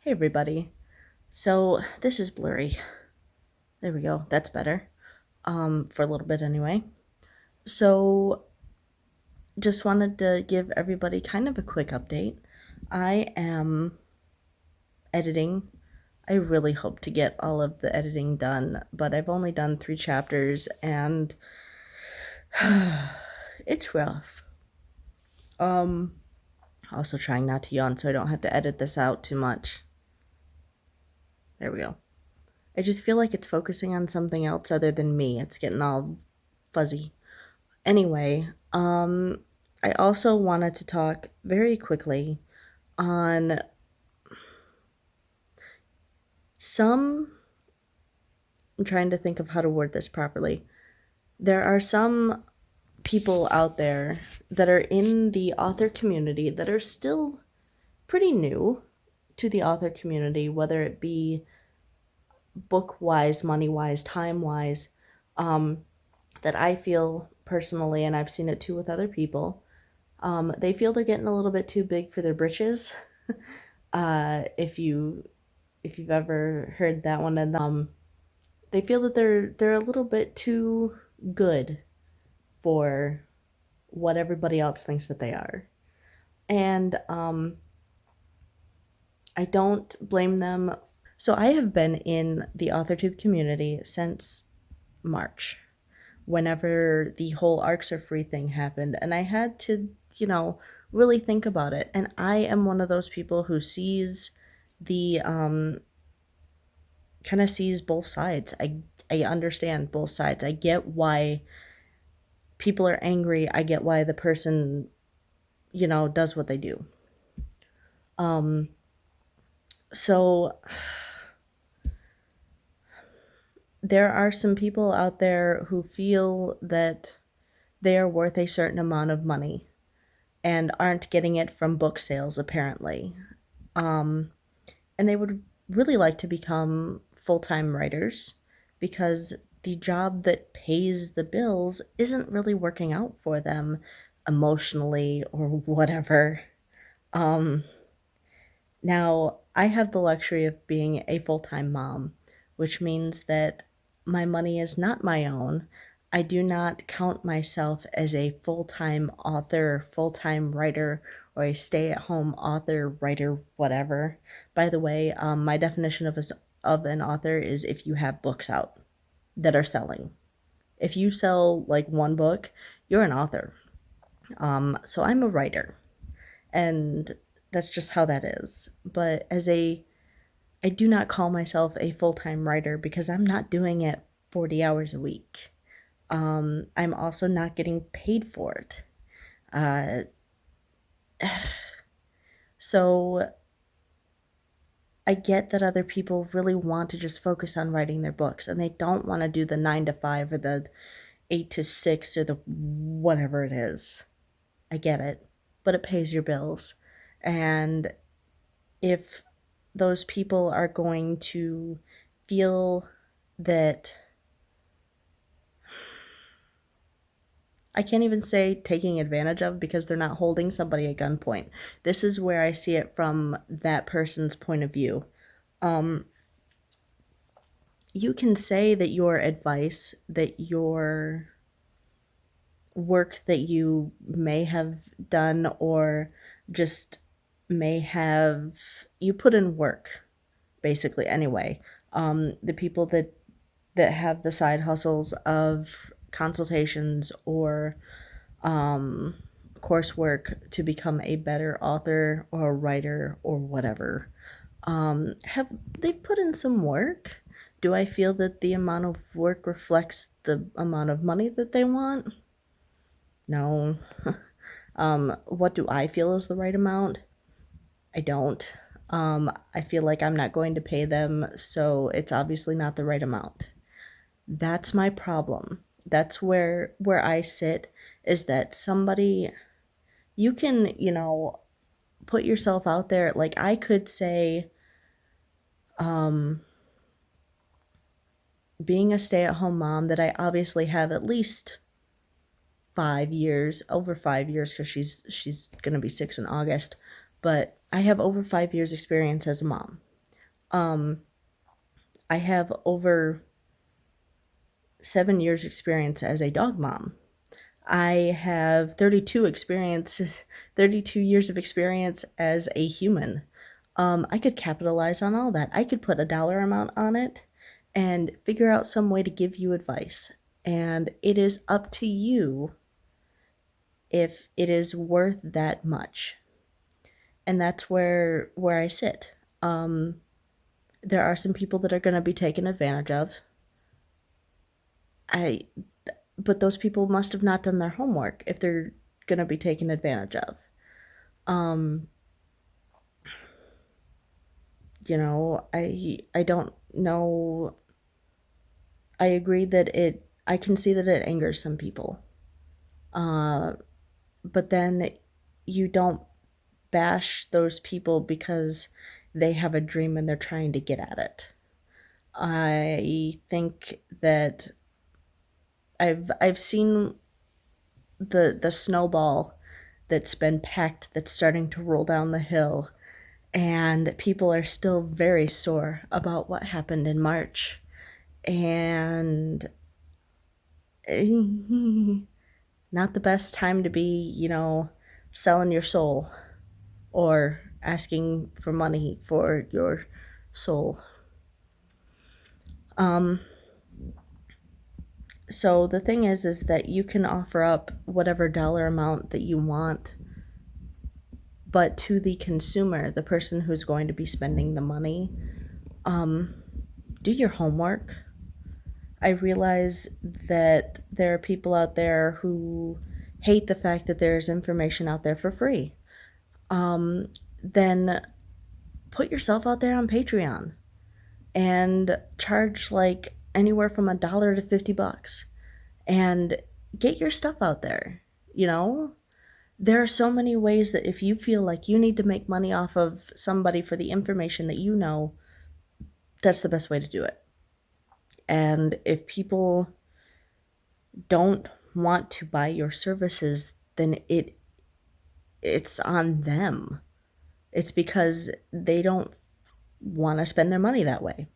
Hey everybody. So this is blurry. There we go. That's better. For a little bit anyway. So just wanted to give everybody kind of a quick update. I am editing. I really hope to get all of the editing done, but I've only done 3 chapters and it's rough. Also trying not to yawn so I don't have to edit this out too much. There we go. I just feel like it's focusing on something else other than me. It's getting all fuzzy. Anyway, I also wanted to talk very quickly on some. I'm trying to think of how to word this properly. There are some people out there that are in the author community that are still pretty new to the author community, whether it be book wise, money wise, time wise, that I feel personally, and I've seen it too with other people, they feel they're getting a little bit too big for their britches. If you've ever heard that one, and they feel that they're a little bit too good for what everybody else thinks that they are, and I don't blame them. So I have been in the Authortube community since March, whenever the whole Arcs Are Free thing happened, and I had to, really think about it. And I am one of those people who sees the kind of sees both sides. I understand both sides. I get why people are angry. I get why the person, does what they do. So there are some people out there who feel that they are worth a certain amount of money and aren't getting it from book sales apparently. And they would really like to become full-time writers because the job that pays the bills isn't really working out for them emotionally or whatever. Um, Now, I have the luxury of being a full-time mom, which means that my money is not my own. I do not count myself as a full-time author, full-time writer, or a stay-at-home author, writer, whatever. By the way, my definition of an author is if you have books out that are selling. If you sell like one book, you're an author. So I'm a writer, and that's just how that is. But I do not call myself a full time writer because I'm not doing it 40 hours a week. I'm also not getting paid for it. Uh, so I get that other people really want to just focus on writing their books and they don't want to do the 9 to 5 or the 8 to 6 or the whatever it is. I get it, but it pays your bills. And if those people are going to feel that, I can't even say taking advantage of because they're not holding somebody at gunpoint. This is where I see it from that person's point of view. You can say that your advice, that your work that you may have done or just may have, you put in work basically anyway. The people that have the side hustles of consultations or coursework to become a better author or writer or whatever, have they put in some work? Do I feel that the amount of work reflects the amount of money that they want? No. What do I feel is the right amount? I don't. I feel like I'm not going to pay them, so it's obviously not the right amount. That's my problem. That's where I sit, is that somebody, you can, put yourself out there. Like I could say, being a stay-at-home mom, that I obviously have at least 5 years, over 5 years, because she's gonna be 6 in August, but I have over 5 years experience as a mom. I have over 7 years experience as a dog mom. I have 32 years of experience as a human. I could capitalize on all that. I could put a dollar amount on it and figure out some way to give you advice. And it is up to you if it is worth that much. And that's where I sit. There are some people that are going to be taken advantage of. I but those people must have not done their homework if they're going to be taken advantage of. Um, I don't know. I agree that I can see that it angers some people. Uh, but then you don't bash those people because they have a dream and they're trying to get at it. I think that I've seen the snowball that's been packed that's starting to roll down the hill, and people are still very sore about what happened in March. And not the best time to be, selling your soul or asking for money for your soul. So the thing is that you can offer up whatever dollar amount that you want, but to the consumer, the person who's going to be spending the money, do your homework. I realize that there are people out there who hate the fact that there's information out there for free. Then put yourself out there on Patreon and charge like anywhere from $1 to $50 and get your stuff out there. You know, there are so many ways that if you feel like you need to make money off of somebody for the information that you know, that's the best way to do it. And if people don't want to buy your services, then it's on them. It's because they don't want to spend their money that way.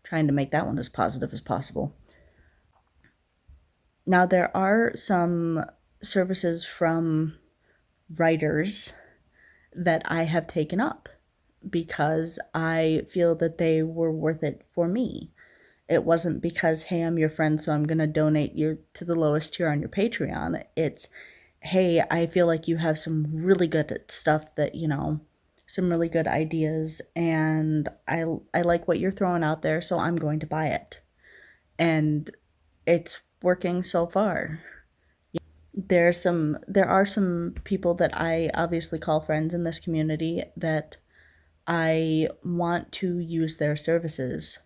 Trying to make that one as positive as possible. Now, there are some services from writers that I have taken up because I feel that they were worth it for me. It wasn't because, hey, I'm your friend, so I'm going to donate you to the lowest tier on your Patreon. It's, hey, I feel like you have some really good stuff that, some really good ideas, and I like what you're throwing out there, so I'm going to buy it. And it's working so far. There are some people that I obviously call friends in this community that I want to use their services,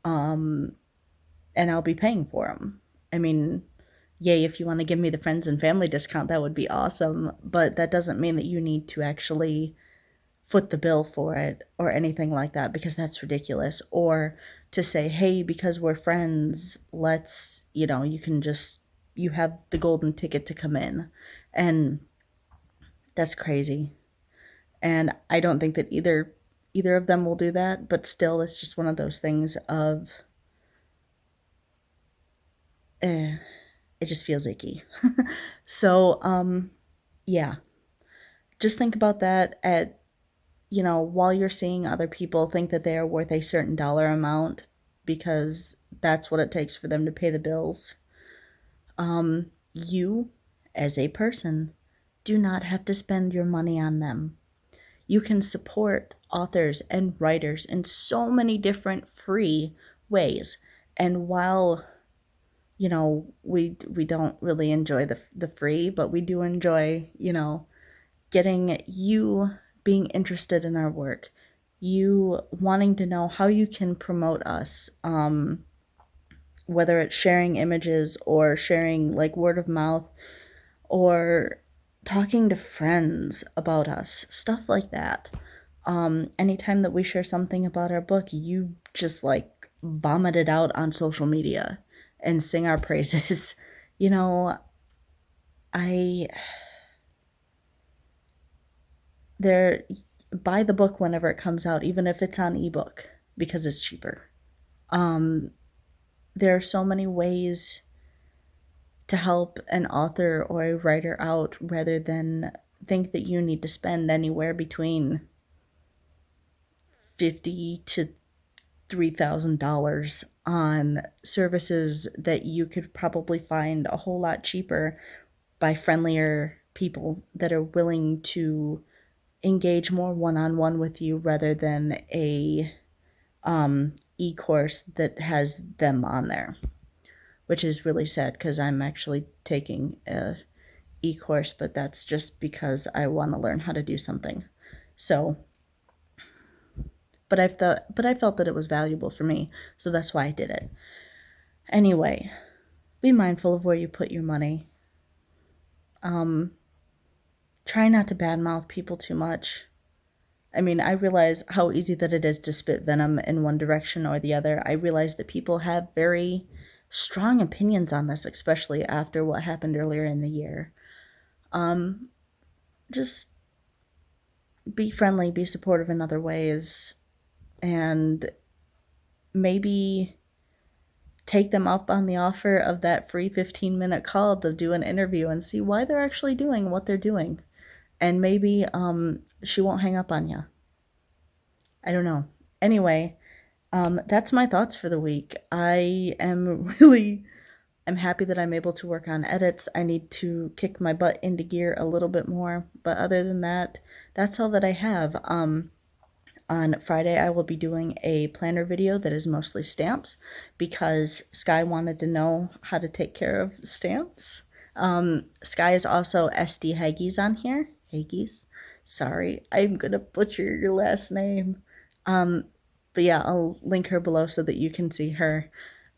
and I'll be paying for them. I mean, yay, if you want to give me the friends and family discount, that would be awesome, but that doesn't mean that you need to actually foot the bill for it or anything like that, because that's ridiculous. Or to say, hey, because we're friends, let's, you have the golden ticket to come in. And that's crazy. And I don't think that either of them will do that, but still, it's just one of those things of, it just feels icky. So, yeah, just think about that while you're seeing other people think that they are worth a certain dollar amount because that's what it takes for them to pay the bills. You, as a person, do not have to spend your money on them. You can support authors and writers in so many different free ways. And while we don't really enjoy the free, but we do enjoy, getting you being interested in our work, you wanting to know how you can promote us, whether it's sharing images or sharing like word of mouth or talking to friends about us, stuff like that. Anytime that we share something about our book, you just like vomit it out on social media and sing our praises. I there buy the book whenever it comes out, even if it's on ebook, because it's cheaper. There are so many ways to help an author or a writer out rather than think that you need to spend anywhere between $50 to $3,000 on services that you could probably find a whole lot cheaper by friendlier people that are willing to engage more one-on-one with you rather than a e-course that has them on there, which is really sad because I'm actually taking a e-course, but that's just because I want to learn how to do something. So, but I felt that it was valuable for me, so that's why I did it. Anyway, be mindful of where you put your money. Try not to badmouth people too much. I mean, I realize how easy that it is to spit venom in one direction or the other. I realize that people have very strong opinions on this, especially after what happened earlier in the year. Just be friendly, be supportive in other ways, and maybe take them up on the offer of that free 15-minute call to do an interview and see why they're actually doing what they're doing. And maybe she won't hang up on you. I don't know. Anyway, that's my thoughts for the week. I'm happy that I'm able to work on edits. I need to kick my butt into gear a little bit more, but other than that, that's all that I have. On Friday, I will be doing a planner video that is mostly stamps because Sky wanted to know how to take care of stamps. Sky is also SD Haggis on here. Haggis. Sorry, I'm gonna butcher your last name. But yeah, I'll link her below so that you can see her.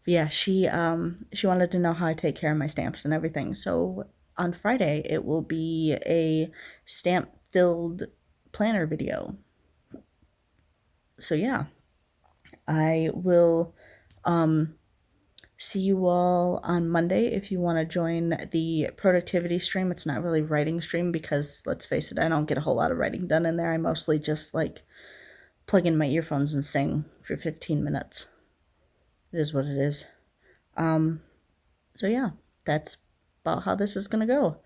But yeah, she wanted to know how I take care of my stamps and everything. So on Friday, it will be a stamp-filled planner video. So yeah, I will see you all on Monday if you want to join the productivity stream. It's not really writing stream because, let's face it, I don't get a whole lot of writing done in there. I mostly just like plug in my earphones and sing for 15 minutes. It is what it is. So yeah, that's about how this is gonna go.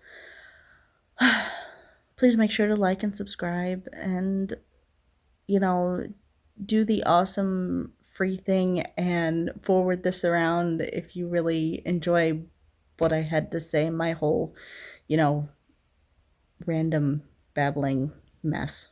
Please make sure to like and subscribe and, you know, do the awesome free thing and forward this around if you really enjoy what I had to say, my whole, random babbling mess.